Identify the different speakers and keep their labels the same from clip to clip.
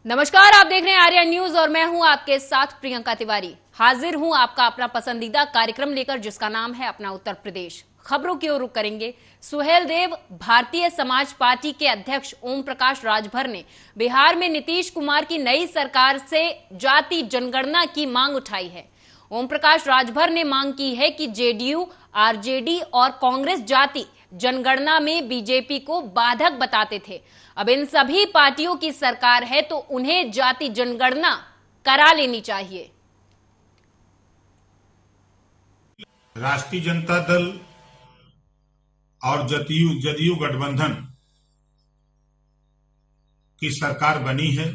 Speaker 1: नमस्कार, आप देख रहे हैं आर्या न्यूज और मैं हूं आपके साथ प्रियंका तिवारी। हाजिर हूं आपका अपना पसंदीदा कार्यक्रम लेकर जिसका नाम है अपना उत्तर प्रदेश। खबरों की ओर रुख करेंगे। सुहेल देव, भारतीय समाज पार्टी के अध्यक्ष ओम प्रकाश राजभर ने बिहार में नीतीश कुमार की नई सरकार से जाति जनगणना की मांग उठाई है। ओम प्रकाश राजभर ने मांग की है कि जेडीयू, आरजेडी और कांग्रेस जाति जनगणना में बीजेपी को बाधक बताते थे। अब इन सभी पार्टियों की सरकार है तो उन्हें जाति जनगणना करा लेनी चाहिए।
Speaker 2: राष्ट्रीय जनता दल और जदयू गठबंधन की सरकार बनी है।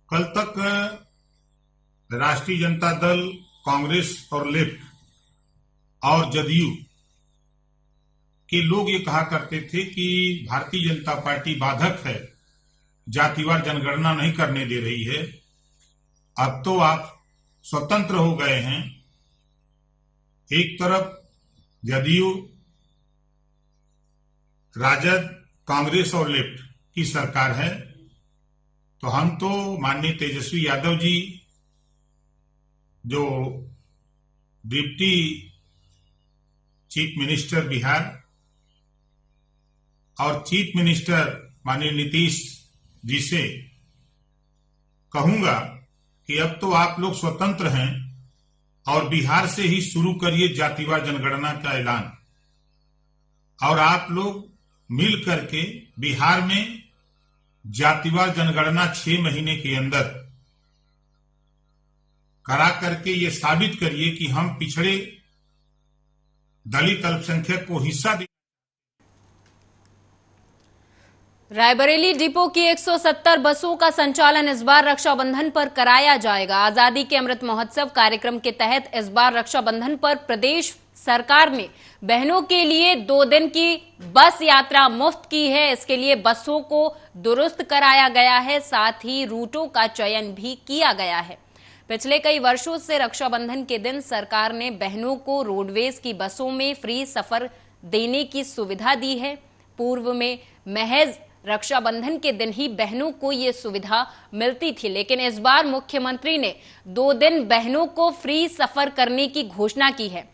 Speaker 2: कल तक राष्ट्रीय जनता दल, कांग्रेस और लेफ्ट और जदयू के लोग ये कहा करते थे कि भारतीय जनता पार्टी बाधक है, जातिवार जनगणना नहीं करने दे रही है। अब तो आप स्वतंत्र हो गए हैं। एक तरफ जदयू, राजद, कांग्रेस और लेफ्ट की सरकार है, तो हम तो माननीय तेजस्वी यादव जी जो डिप्टी चीफ मिनिस्टर बिहार और चीफ मिनिस्टर माननीय नीतीश जी से कहूंगा कि अब तो आप लोग स्वतंत्र हैं और बिहार से ही शुरू करिए जातिवार जनगणना का ऐलान, और आप लोग मिल करके बिहार में जातिवार जनगणना 6 महीने के अंदर करा करके ये साबित करिए कि हम पिछड़े दलित अल्पसंख्यक को हिस्सा दे।
Speaker 1: रायबरेली डिपो की 170 बसों का संचालन इस बार रक्षाबंधन पर कराया जाएगा। आजादी के अमृत महोत्सव कार्यक्रम के तहत इस बार रक्षाबंधन पर प्रदेश सरकार ने बहनों के लिए 2 दिन की बस यात्रा मुफ्त की है। इसके लिए बसों को दुरुस्त कराया गया है, साथ ही रूटों का चयन भी किया गया है। पिछले कई वर्षों से रक्षाबंधन के दिन सरकार ने बहनों को रोडवेज की बसों में फ्री सफर देने की सुविधा दी है। पूर्व में महज रक्षाबंधन के दिन ही बहनों को ये सुविधा मिलती थी, लेकिन इस बार मुख्यमंत्री ने 2 दिन बहनों को फ्री सफर करने की घोषणा की है।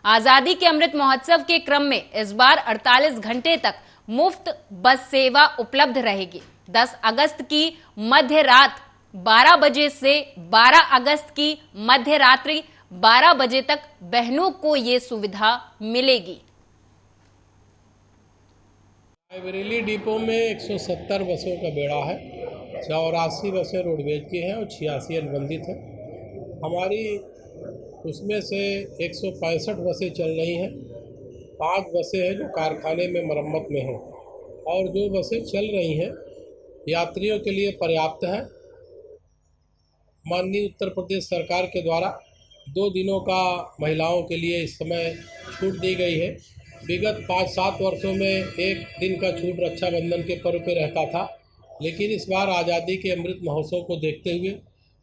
Speaker 1: आजादी के अमृत महोत्सव के क्रम में इस बार 48 घंटे तक मुफ्त बस सेवा उपलब्ध रहेगी। 10 अगस्त की मध्य रात 12 बजे से 12 अगस्त की मध्य रात्रि 12 बजे तक बहनों को ये सुविधा मिलेगी।
Speaker 3: रायबरेली डिपो में 170 बसों का बेड़ा है। 84 बसें रोडवेज की हैं और 86 अनुबंधित हैं। हमारी उसमें से 165 बसें चल रही हैं। 5 बसें हैं जो कारखाने में मरम्मत में हैं और जो बसें चल रही हैं यात्रियों के लिए पर्याप्त है। माननीय उत्तर प्रदेश सरकार के द्वारा 2 दिनों का महिलाओं के लिए इस समय छूट दी गई है। विगत 5-7 वर्षों में 1 दिन का छूट रक्षाबंधन के पर्व पे रहता था, लेकिन इस बार आज़ादी के अमृत महोत्सव को देखते हुए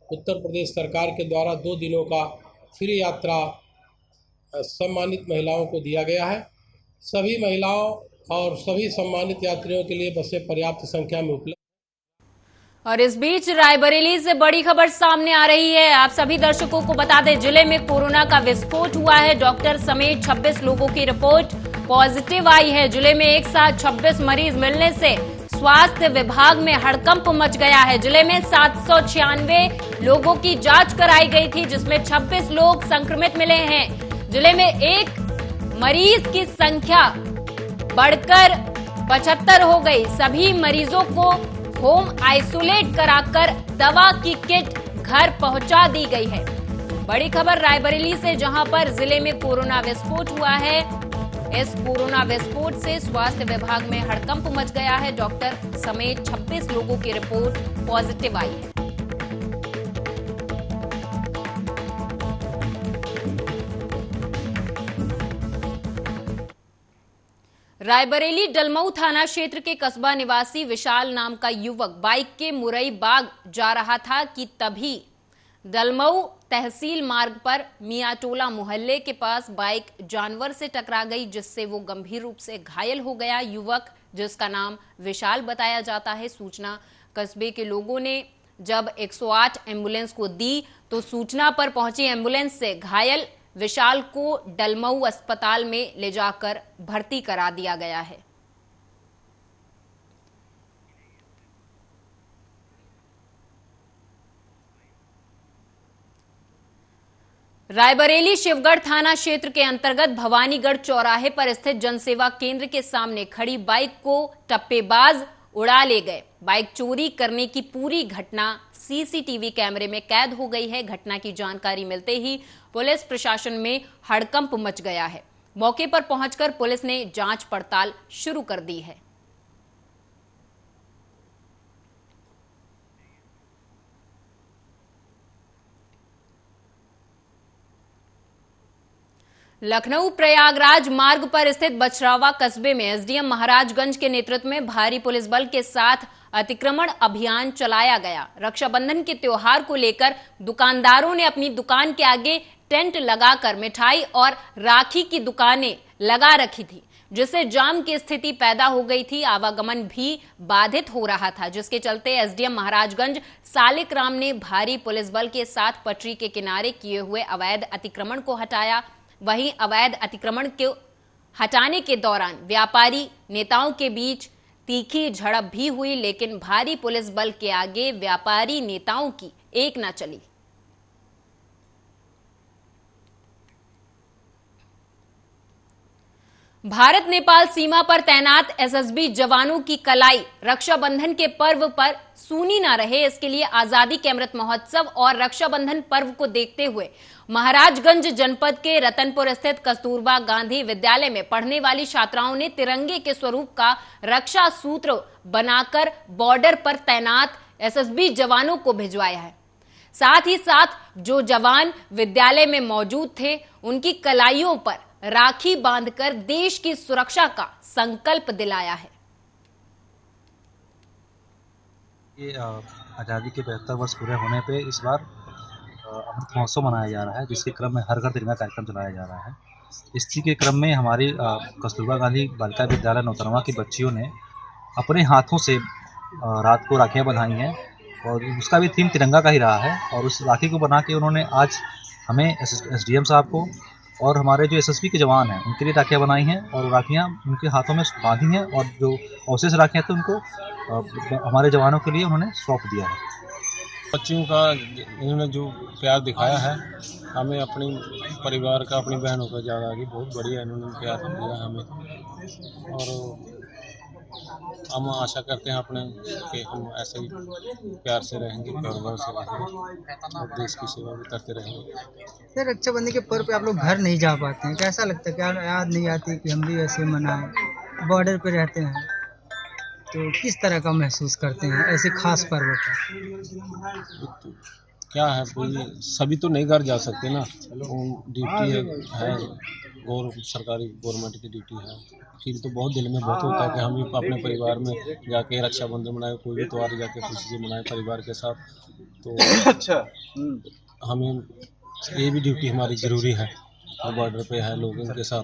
Speaker 3: उत्तर प्रदेश सरकार के द्वारा 2 दिनों का फ्री यात्रा सम्मानित महिलाओं को दिया गया है। सभी महिलाओं और सभी सम्मानित यात्रियों के लिए बसें पर्याप्त संख्या में उपलब्ध।
Speaker 1: और इस बीच रायबरेली से बड़ी खबर सामने आ रही है। आप सभी दर्शकों को बता दें, जिले में कोरोना का विस्फोट हुआ है। डॉक्टर समेत 26 लोगों की रिपोर्ट पॉजिटिव आई है। जिले में एक साथ 26 मरीज मिलने से स्वास्थ्य विभाग में हड़कंप मच गया है। जिले में 796 लोगों की जांच कराई गई थी, जिसमें 26 लोग संक्रमित मिले हैं। जिले में एक मरीज की संख्या बढ़कर 75 हो गई। सभी मरीजों को होम आइसोलेट कराकर दवा की किट घर पहुंचा दी गई है। बड़ी खबर रायबरेली से, जहां पर जिले में कोरोना विस्फोट हुआ है। इस कोरोना विस्फोट से स्वास्थ्य विभाग में हड़कंप मच गया है। डॉक्टर समेत 26 लोगों की रिपोर्ट पॉजिटिव आई है। रायबरेली डलमऊ थाना क्षेत्र के कस्बा निवासी विशाल नाम का युवक बाइक के मुरई बाग जा रहा था कि तभी डलमऊ तहसील मार्ग पर मियाटोला मोहल्ले के पास बाइक जानवर से टकरा गई, जिससे वो गंभीर रूप से घायल हो गया। युवक, जिसका नाम विशाल बताया जाता है, सूचना कस्बे के लोगों ने जब 108 एम्बुलेंस को दी तो सूचना पर पहुंची एम्बुलेंस से घायल विशाल को डलमऊ अस्पताल में ले जाकर भर्ती करा दिया गया है। रायबरेली शिवगढ़ थाना क्षेत्र के अंतर्गत भवानीगढ़ चौराहे पर स्थित जनसेवा केंद्र के सामने खड़ी बाइक को टप्पेबाज उड़ा ले गए। बाइक चोरी करने की पूरी घटना सीसीटीवी कैमरे में कैद हो गई है। घटना की जानकारी मिलते ही पुलिस प्रशासन में हड़कंप मच गया है। मौके पर पहुंचकर पुलिस ने जांच पड़ताल शुरू कर दी है। लखनऊ प्रयागराज मार्ग पर स्थित बछरावा कस्बे में एसडीएम महाराजगंज के नेतृत्व में भारी पुलिस बल के साथ अतिक्रमण अभियान चलाया गया। रक्षाबंधन के त्योहार को लेकर दुकानदारों ने अपनी दुकान के आगे टेंट लगाकर मिठाई और राखी की दुकानें लगा रखी थी, जिससे जाम की स्थिति पैदा हो गई थी। आवागमन भी बाधित हो रहा था, जिसके चलते एसडीएम महाराजगंज सालिक राम ने भारी पुलिस बल के साथ पटरी के किनारे किए हुए अवैध अतिक्रमण को हटाया। वहीं अवैध अतिक्रमण को हटाने के दौरान व्यापारी नेताओं के बीच तीखी झड़प भी हुई, लेकिन भारी पुलिस बल के आगे व्यापारी नेताओं की एक न चली। भारत नेपाल सीमा पर तैनात एसएसबी जवानों की कलाई रक्षाबंधन के पर्व पर सूनी न रहे, इसके लिए आजादी के अमृत महोत्सव और रक्षाबंधन पर्व को देखते हुए महाराजगंज जनपद के रतनपुर स्थित कस्तूरबा गांधी विद्यालय में पढ़ने वाली छात्राओं ने तिरंगे के स्वरूप का रक्षा सूत्र बनाकर बॉर्डर पर तैनात एसएसबी जवानों को भिजवाया है। साथ ही साथ जो जवान विद्यालय में मौजूद थे उनकी कलाइयों पर राखी बांधकर देश की सुरक्षा का संकल्प दिलाया है।
Speaker 4: ये आज़ादी के 75 वर्ष पूरे होने पे इस बार अमृत महोत्सव मनाया जा रहा है, जिसके क्रम में हर घर तिरंगा कार्यक्रम चलाया जा रहा है। इसी के क्रम में हमारी कस्तूरबा गांधी बालिका विद्यालय नौतनवा की बच्चियों ने अपने हाथों से रात को राखियाँ बंधाई हैं और उसका भी थीम तिरंगा का ही रहा है। और उस राखी को बना के उन्होंने आज हमें एसडीएम साहब को और हमारे जो एसएसबी के जवान हैं उनके लिए राखियाँ बनाई हैं और राखियाँ उनके हाथों में बांधी हैं और जो अवशेष राखियाँ थे उनको हमारे जवानों के लिए उन्होंने सौंप दिया है।
Speaker 5: बच्चियों का इन्होंने जो प्यार दिखाया है हमें अपनी परिवार का, अपनी बहनों का ज़्यादा आगे बहुत बढ़िया इन्होंने प्यार दिया हमें। और हम आशा करते हैं अपने कि हम ऐसे ही प्यार से रहेंगे, गौरव से रहेंगे और देश की सेवा भी करते रहेंगे।
Speaker 6: सर, रक्षाबंधन के पर्व पे आप लोग घर नहीं जा पाते हैं, कैसा लगता है? क्या याद नहीं आती कि हम भी ऐसे मनाएं? बॉर्डर पे रहते हैं तो किस तरह का महसूस करते हैं ऐसे खास पर्व पर?
Speaker 5: क्या है, कोई सभी तो नहीं घर जा सकते ना, ड्यूटी है सरकारी गवर्नमेंट की ड्यूटी है। फिर तो बहुत दिल में बहुत होता है कि हम भी अपने परिवार में जाके रक्षाबंधन मनाए, कोई भी त्यौहार जाके खुशी से मनाए परिवार के साथ। तो अच्छा हमें ये भी ड्यूटी हमारी ज़रूरी है, बॉर्डर पे है लोगों के साथ।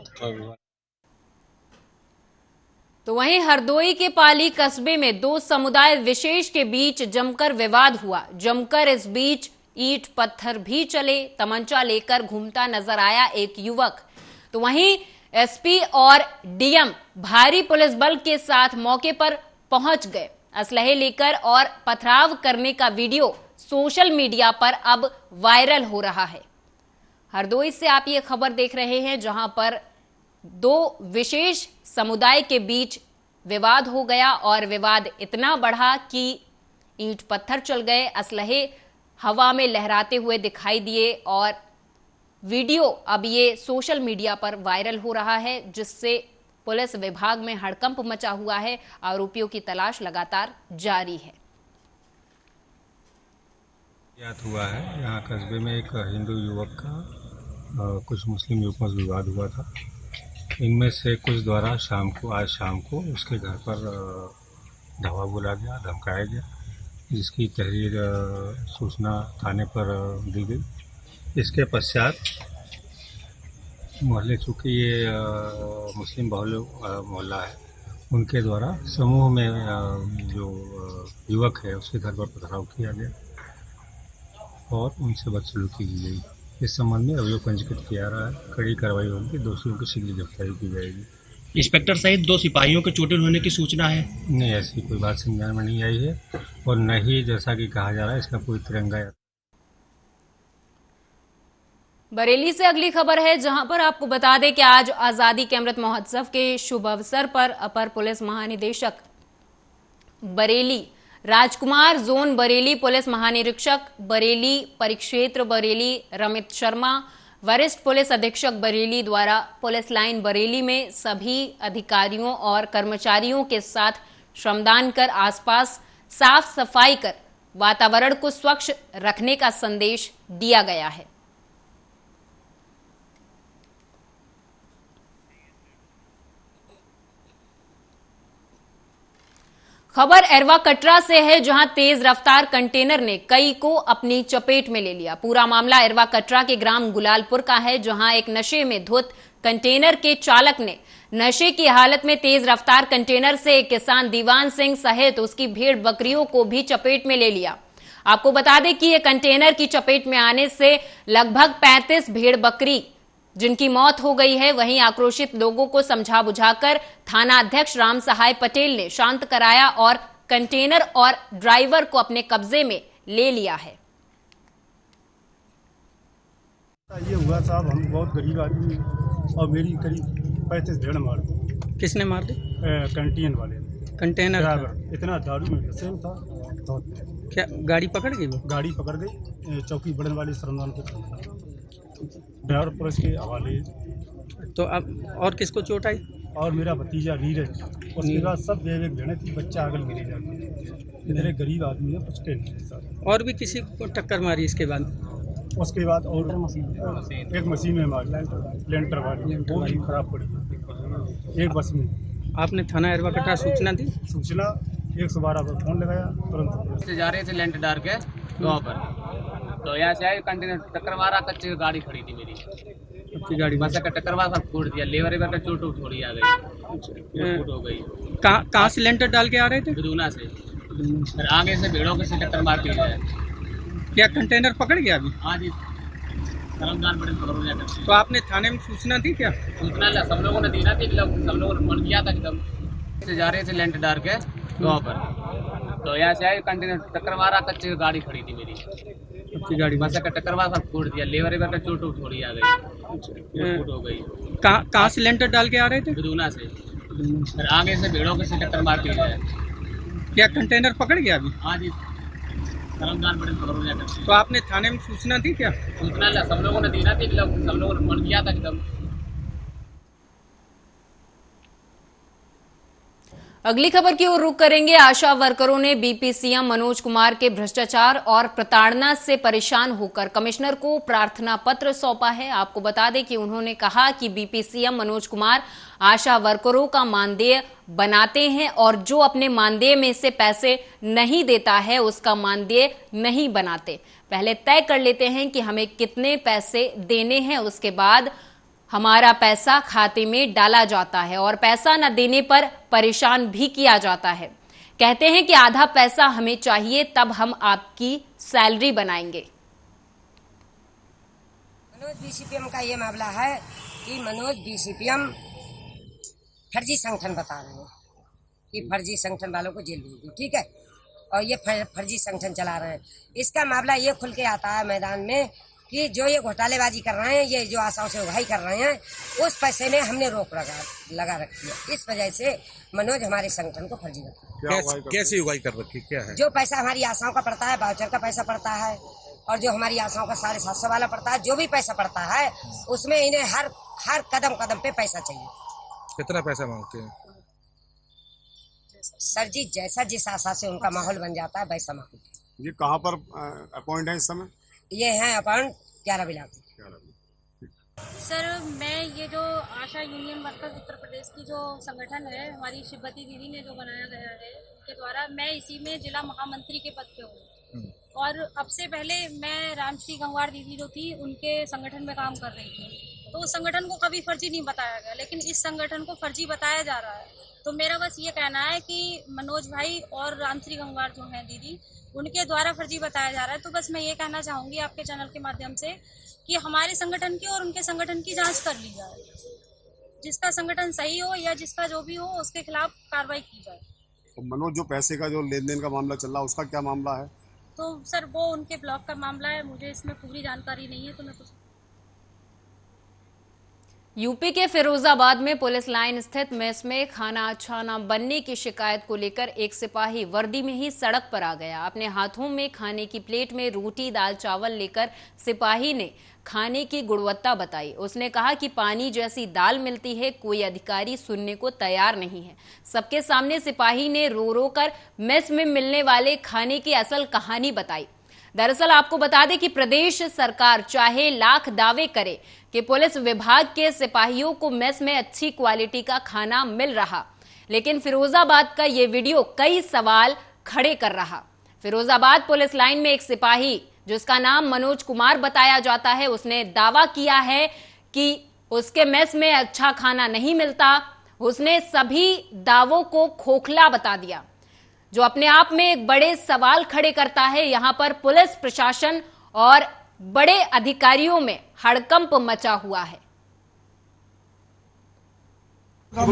Speaker 1: तो वहीं हरदोई के पाली कस्बे में दो समुदाय विशेष के बीच जमकर विवाद हुआ। जमकर इस बीच ईंट पत्थर भी चले। तमंचा लेकर घूमता नजर आया एक युवक। तो वहीं एसपी और डीएम भारी पुलिस बल के साथ मौके पर पहुंच गए। असलहे लेकर और पथराव करने का वीडियो सोशल मीडिया पर अब वायरल हो रहा है। हरदोई से आप ये खबर देख रहे हैं, जहां पर दो विशेष समुदाय के बीच विवाद हो गया और विवाद इतना बढ़ा कि ईंट पत्थर चल गए, असलहे हवा में लहराते हुए दिखाई दिए और वीडियो अब ये सोशल मीडिया पर वायरल हो रहा है, जिससे पुलिस विभाग में हड़कंप मचा हुआ है। आरोपियों की तलाश लगातार जारी है।
Speaker 7: याद हुआ है यहाँ कस्बे में एक हिंदू युवक का कुछ मुस्लिम युवकों से विवाद हुआ था। इनमें से कुछ द्वारा आज शाम को उसके घर पर धावा बोला गया, धमकाया गया, जिसकी तहरीर सूचना थाने पर दी गई। इसके पश्चात मोहल्ले, चूँकि ये मुस्लिम मोहल्ला है, उनके द्वारा समूह में जो युवक है उसके घर पर पथराव किया गया। और उनसे बदसलूकी की गई। इस संबंध में अभियोग पंजीकृत किया रहा है। कड़ी कार्रवाई होगी, दोषियों की शीघ्र गिरफ्तारी की जाएगी।
Speaker 8: इंस्पेक्टर सहित 2 सिपाहियों के चोटिल होने की सूचना है।
Speaker 7: नहीं, ऐसी कोई बात संज्ञान में नहीं आई है और न ही जैसा कि कहा जा रहा है इसका कोई तिरंगा या
Speaker 1: बरेली से अगली खबर है, जहां पर आपको बता दें कि आज आजादी के अमृत महोत्सव के शुभ अवसर पर अपर पुलिस महानिदेशक बरेली राजकुमार, जोन बरेली पुलिस महानिरीक्षक बरेली, परिक्षेत्र बरेली रमित शर्मा, वरिष्ठ पुलिस अधीक्षक बरेली द्वारा पुलिस लाइन बरेली में सभी अधिकारियों और कर्मचारियों के साथ श्रमदान कर आसपास साफ सफाई कर वातावरण को स्वच्छ रखने का संदेश दिया गया है। खबर एरवा कटरा से है, जहां तेज रफ्तार कंटेनर ने कई को अपनी चपेट में ले लिया। पूरा मामला एरवा कटरा के ग्राम गुलालपुर का है, जहां एक नशे में धुत कंटेनर के चालक ने नशे की हालत में तेज रफ्तार कंटेनर से एक किसान दीवान सिंह सहित उसकी भेड़ बकरियों को भी चपेट में ले लिया। आपको बता दें कि यह कंटेनर की चपेट में आने से लगभग 35 भेड़ बकरी जिनकी मौत हो गई है। वहीं आक्रोशित लोगों को समझा बुझाकर थाना अध्यक्ष राम सहाय पटेल ने शांत कराया और कंटेनर और ड्राइवर को अपने कब्जे में ले लिया है।
Speaker 9: ये हुआ साहब, हम बहुत गरीब आदमी और मेरी करीब 35 भेड़ मार दी।
Speaker 8: किसने मार दी?
Speaker 9: कैंटीन वाले ने।
Speaker 8: कंटेनर
Speaker 9: ड्राइवर इतना दारू में नशे में था तो
Speaker 8: क्या गाड़ी पकड़ गई? वो
Speaker 9: गाड़ी पकड़ गई, चौकी बढ़न वाली श्रमदान को ड्राइवर पुलिस के हवाले।
Speaker 8: तो अब और किसको चोट आई?
Speaker 9: और मेरा भतीजा नीरज, उसके बाद सब भेड़ें थी, बच्चा आगल गिरे जाते। मेरे गरीब आदमी है, कुछ के नहीं सर।
Speaker 8: और भी किसी को टक्कर मारी इसके बाद?
Speaker 9: उसके बाद और एक मशीन में मार लेंटर वाली, वो भी खराब पड़ी। एक बस में।
Speaker 8: आपने थाना एरवा कटरा सूचना दी?
Speaker 9: सूचना 112 पर फोन लगाया, तुरंत
Speaker 10: जा रहे थे लेंटर डाल के गाँव पर, तो यहाँ से आए कंटेनर टक्कर मारा, कच्ची गाड़ी खड़ी थी मेरी,
Speaker 8: आपकी गाड़ी
Speaker 10: बस का टक्कर मारा, सब फोड़ दिया। लेवर का चोट थोड़ी आ गई, फूट हो गई।
Speaker 8: कहाँ से लेंटर डाल के आ रहे थे?
Speaker 10: गुदूना से। फिर आगे से भेड़ों के से टक्कर मारती है।
Speaker 8: क्या कंटेनर पकड़ गया अभी?
Speaker 10: हाँ जी, सरमदान बड़े पकड़ हो जाते।
Speaker 8: तो आपने थाने में सूचना दी क्या?
Speaker 10: सूचना सब लोगों ने दी ना थी, सब लोगों ने फोन किया था एकदम। जा रहे थे लेंटर डाल के गाँव पर, तो यहाँ से आए कंटेनर टक्कर मारा, कच्ची गाड़ी खड़ी थी मेरी,
Speaker 8: आपकी गाड़ी
Speaker 10: बस का टक्कर मारा, सब फोड़ दिया। लेवर का चोट थोड़ी आ गई, फूट हो गई।
Speaker 8: कहाँ से लेंटर डाल के आ रहे थे?
Speaker 10: गुदूना से। फिर आगे से भेड़ों के से टक्कर मारती है।
Speaker 8: क्या कंटेनर पकड़ गया अभी?
Speaker 10: हाँ जी, सरमदान बड़े पकड़ हो जाते।
Speaker 8: तो आपने थाने में सूचना दी क्या?
Speaker 10: सूचना सब लोगों ने दी ना थी, सब लोगों ने फोन किया था एकदम।
Speaker 1: अगली खबर की ओर रुख करेंगे। आशा वर्करों ने बीपी सीएम मनोज कुमार के भ्रष्टाचार और प्रताड़ना से परेशान होकर कमिश्नर को प्रार्थना पत्र सौंपा है। आपको बता दें कि उन्होंने कहा कि बीपी सीएम मनोज कुमार आशा वर्करों का मानदेय बनाते हैं और जो अपने मानदेय में से पैसे नहीं देता है उसका मानदेय नहीं बनाते। पहले तय कर लेते हैं कि हमें कितने पैसे देने हैं, उसके बाद हमारा पैसा खाते में डाला जाता है और पैसा न देने पर परेशान भी किया जाता है। कहते हैं कि आधा पैसा हमें चाहिए, तब हम आपकी सैलरी बनाएंगे।
Speaker 11: मनोज बीसीपीएम का ये मामला है कि मनोज बीसीपीएम फर्जी संगठन बता रहे हैं कि फर्जी संगठन वालों को जेल भेज दो, ठीक है, और ये फर्जी संगठन चला रहे हैं। इसका मामला ये खुल के आता है मैदान में कि जो ये घोटालेबाजी कर रहे हैं, ये जो आशाओं से उगाही कर रहे हैं, उस पैसे में हमने रोक लगा रखी है। इस वजह से मनोज हमारे संगठन को फर्जी बताया।
Speaker 12: कैसी उगाही कर रखी, क्या है?
Speaker 11: जो पैसा हमारी आशाओं का पड़ता है, वाउचर का पैसा पड़ता है, और जो हमारी आशाओं का 750 वाला पड़ता है, जो भी पैसा पड़ता है उसमें इन्हें हर कदम कदम पे पैसा चाहिए।
Speaker 12: कितना पैसा मांगते हैं?
Speaker 11: सर जी, जैसा जिस आशा से उनका माहौल बन जाता है वैसा मांगते हैं।
Speaker 12: ये कहाँ पर अपॉइंट है इस समय?
Speaker 11: ये है अपॉइंट 11 बिलाती।
Speaker 13: सर, मैं ये जो आशा यूनियन वर्कर्स उत्तर प्रदेश की जो संगठन है, हमारी शिवती दीदी ने जो बनाया गया है, उनके द्वारा मैं इसी में जिला महामंत्री के पद पे हूँ। और अब से पहले मैं रामश्री गंगवार दीदी जो थी उनके संगठन में काम कर रही थी। तो उस संगठन को कभी फर्जी नहीं बताया गया, लेकिन इस संगठन को फर्जी बताया जा रहा है। तो मेरा बस ये कहना है कि मनोज भाई और रामश्री गंगवार जो हैं दीदी, उनके द्वारा फर्जी बताया जा रहा है। तो बस मैं ये कहना चाहूँगी आपके चैनल के माध्यम से कि हमारे संगठन की और उनके संगठन की जांच कर ली जाए। जिसका संगठन सही हो या जिसका जो भी हो, उसके खिलाफ कार्रवाई की जाए।
Speaker 12: तो मनोज जो पैसे का जो लेन देन का मामला चल रहा है, उसका क्या मामला है?
Speaker 13: तो सर वो उनके ब्लॉक का मामला है, मुझे इसमें पूरी जानकारी नहीं है, तो मैं कुछ।
Speaker 1: यूपी के फिरोजाबाद में पुलिस लाइन स्थित मेस में खाना अच्छा न बनने की शिकायत को लेकर एक सिपाही वर्दी में ही सड़क पर आ गया। अपने हाथों में खाने की प्लेट में रोटी दाल चावल लेकर सिपाही ने खाने की गुणवत्ता बताई। उसने कहा कि पानी जैसी दाल मिलती है, कोई अधिकारी सुनने को तैयार नहीं है। सबके सामने सिपाही ने रो रो कर मेस में मिलने वाले खाने की असल कहानी बताई। दरअसल आपको बता दें कि प्रदेश सरकार चाहे लाख दावे करे कि पुलिस विभाग के सिपाहियों को मेस में अच्छी क्वालिटी का खाना मिल रहा, लेकिन फिरोजाबाद का ये वीडियो कई सवाल खड़े कर रहा। फिरोजाबाद पुलिस लाइन में एक सिपाही जिसका नाम मनोज कुमार बताया जाता है, उसने दावा किया है कि उसके मेस में अच्छा खाना नहीं मिलता। उसने सभी दावों को खोखला बता दिया, जो अपने आप में एक बड़े सवाल खड़े करता है। यहां पर पुलिस प्रशासन और बड़े अधिकारियों में हड़कंप मचा हुआ है।
Speaker 14: अब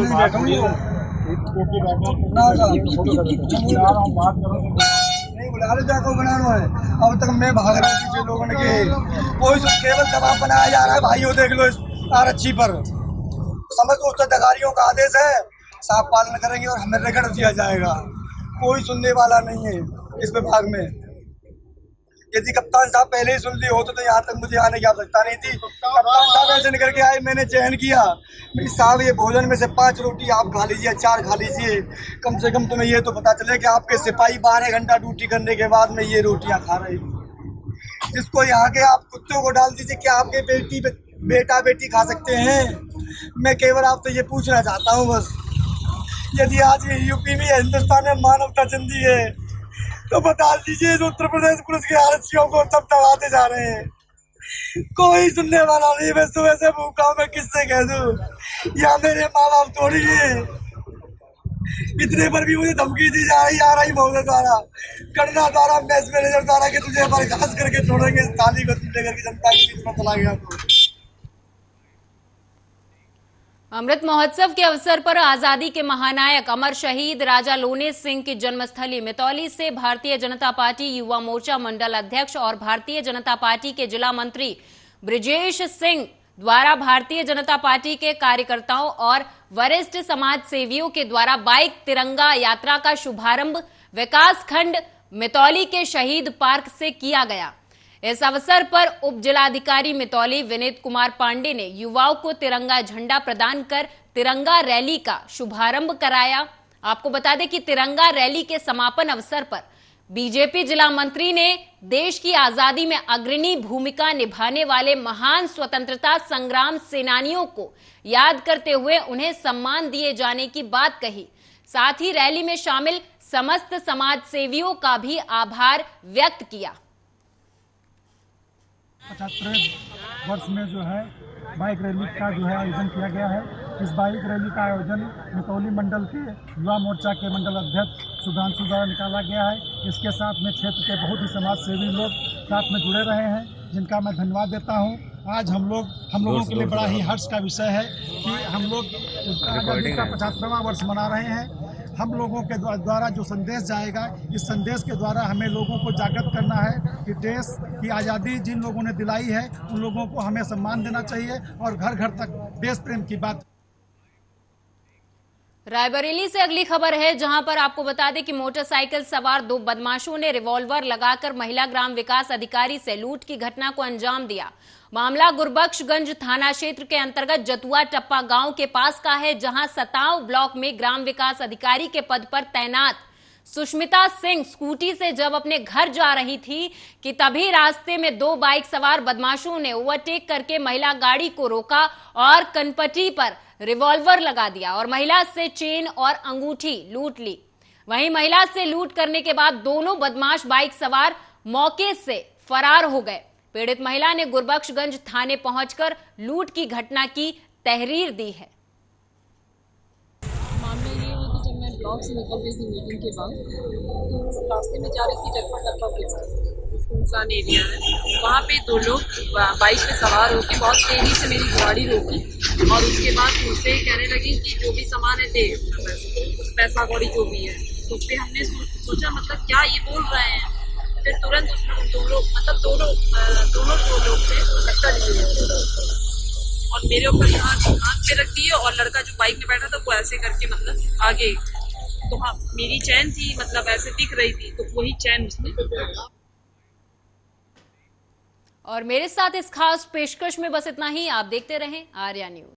Speaker 14: तक मैं भाग रहा हूँ लोगों ने कोई केवल दबाव बनाया जा रहा है। भाइयों देख लो इस आरक्षी पर, समझ लो उच्च अधिकारियों का आदेश है, साफ पालन करेंगे और हमें रगड़ दिया जाएगा। कोई सुनने वाला नहीं है इस विभाग में। यदि कप्तान साहब पहले ही सुन ली होते तो यहाँ तक मुझे आने की आवश्यकता नहीं थी। कप्तान साहब ऐसे निकल के आए, मैंने चयन किया साहब ये भोजन में से 5 रोटी आप खा लीजिए, 4 खा लीजिए, कम से कम तुम्हें ये तो पता चले कि आपके सिपाही 12 घंटा ड्यूटी करने के बाद में ये रोटियां खा रहे हैं। जिसको यहाँ के आप कुत्तों को डाल दीजिए, क्या आपके बेटा बेटी खा सकते हैं? मैं केवल आपसे ये पूछना चाहता हूँ बस, यदि आज यूपी में हिंदुस्तान में मानवता जिंदी है तो बता दीजिए उत्तर प्रदेश पुलिस के आरक्षियों को सब दबाते जा रहे हैं। कोई सुनने वाला नहीं। मैं सुबह से भूखा हूं, मैं किससे कह दूं? या मेरे माँ बाप थोड़ी है। इतने पर भी मुझे धमकी दी जा रही आ रही महोदय द्वारा, करना द्वारा, मेस मैनेजर द्वारा कि तुझे बर्खास्त करके छोड़ेंगे, थाली को तुम लेकर के जनता के बीच में चला गया।
Speaker 1: अमृत महोत्सव के अवसर पर आजादी के महानायक अमर शहीद राजा लोने सिंह की जन्मस्थली मितौली से भारतीय जनता पार्टी युवा मोर्चा मंडल अध्यक्ष और भारतीय जनता पार्टी के जिला मंत्री ब्रिजेश सिंह द्वारा भारतीय जनता पार्टी के कार्यकर्ताओं और वरिष्ठ समाज सेवियों के द्वारा बाइक तिरंगा यात्रा का शुभारंभ विकास खंड मितौली के शहीद पार्क से किया गया। इस अवसर पर उप जिलाधिकारी मितौली विनीत कुमार पांडे ने युवाओं को तिरंगा झंडा प्रदान कर तिरंगा रैली का शुभारंभ कराया। आपको बता दें कि तिरंगा रैली के समापन अवसर पर बीजेपी जिला मंत्री ने देश की आजादी में अग्रणी भूमिका निभाने वाले महान स्वतंत्रता संग्राम सेनानियों को याद करते हुए उन्हें सम्मान दिए जाने की बात कही। साथ ही रैली में शामिल समस्त समाज सेवियों का भी आभार व्यक्त किया।
Speaker 9: 75 वर्ष में जो है बाइक रैली का जो है आयोजन किया गया है। इस बाइक रैली का आयोजन मितौली मंडल के युवा मोर्चा के मंडल अध्यक्ष सुधांशु द्वारा निकाला गया है। इसके साथ में क्षेत्र के बहुत ही समाज सेवी लोग साथ में जुड़े रहे हैं, जिनका मैं धन्यवाद देता हूं। आज हम लोगों के लिए बड़ा ही हर्ष का विषय है कि हम लोग आज़ादी का 75वां वर्ष मना रहे हैं। हम लोगों के द्वारा जो संदेश जाएगा, इस संदेश के द्वारा हमें लोगों को जागृत करना है कि देश की आज़ादी जिन लोगों ने दिलाई है उन लोगों को हमें सम्मान देना चाहिए और घर घर तक देश प्रेम की बात।
Speaker 1: रायबरेली से अगली खबर है, जहां पर आपको बता दें कि मोटरसाइकिल सवार 2 बदमाशों ने रिवॉल्वर लगाकर महिला ग्राम विकास अधिकारी से लूट की घटना को अंजाम दिया। मामला गुरबख्शगंज थाना क्षेत्र के अंतर्गत जतुआ टप्पा गांव के पास का है, जहां सताव ब्लॉक में ग्राम विकास अधिकारी के पद पर तैनात सुष्मिता सिंह स्कूटी से जब अपने घर जा रही थी कि तभी रास्ते में 2 बाइक सवार बदमाशों ने ओवरटेक करके महिला गाड़ी को रोका और कनपटी पर रिवॉल्वर लगा दिया और महिला से चेन और अंगूठी लूट ली। वहीं महिला से लूट करने के बाद दोनों बदमाश बाइक सवार मौके से फरार हो गए। पीड़ित महिला ने गुरबख्शगंज थाने पहुंचकर लूट की घटना की तहरीर दी है।
Speaker 15: मामला ये है कि जब मैं ब्लॉक से निकल रही थी मीटिंग के बाद, तो रास्ते में जा रही थी टप्पा के पास, सुनसान एरिया है, वहाँ पे दो लोग बाइक पे सवार होकर बहुत तेजी से मेरी गाड़ी रोकी और उसके बाद मुझसे कहने लगी कि जो भी सामान है दे, पैसा कौड़ी जो भी है। तो फिर हमने सोचा मतलब क्या ये बोल रहे हैं, फिर तुरंत उसमें दोनों जो लोग थे टक्कर लिए और मेरे ऊपर हाथ पे रख दिए और लड़का जो बाइक में बैठा था वो ऐसे करके मतलब आगे, तो हाँ मेरी चैन थी मतलब ऐसे दिख रही थी, तो वही चैन उसने।
Speaker 1: और मेरे साथ इस खास पेशकश में बस इतना ही। आप देखते रहें आर्या न्यूज।